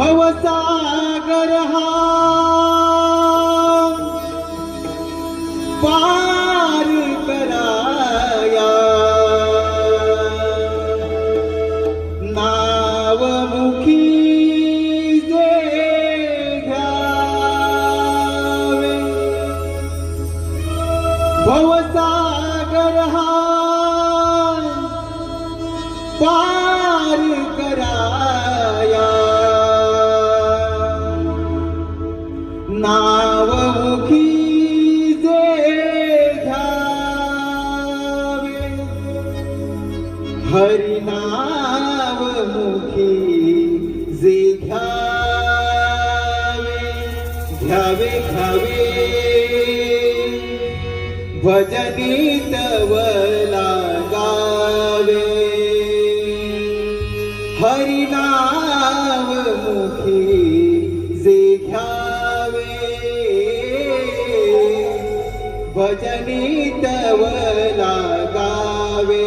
भवसागर हा पार कराया नावमुखी जे घ्यावे भवसागर हा पार कराया नावमुखी जे घ्यावे हरिनावमुखी जे घ्यावे घ्यावे घ्यावे भजनी तव लागावे हरिनावमुखी जे घ्यावे भजनी तव लागावे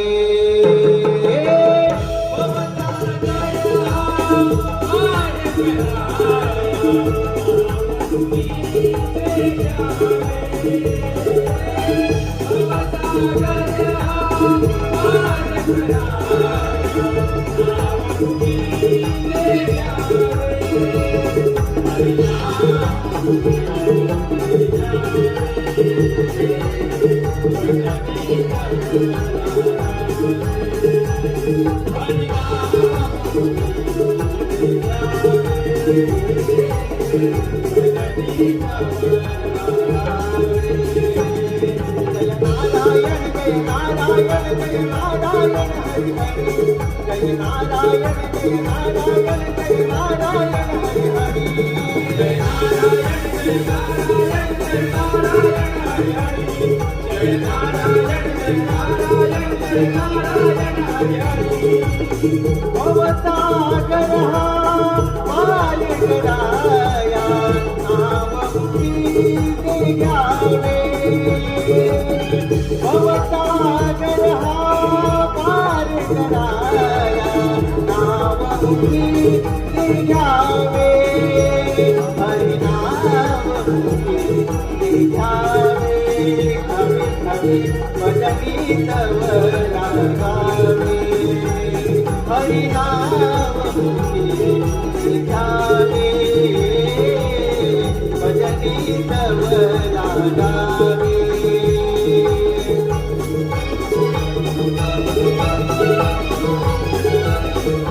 भवसागर हा पार कराया नावमुखी जे घ्यावे भवसागर हा पार कराया नावमुखी जे घ्यावे हरिनावमुखी जे घ्यावे घ्यावे घ्यावे भजनी तव लागावे हरिनावमुखी जे घ्यावे भजनी तव लागावे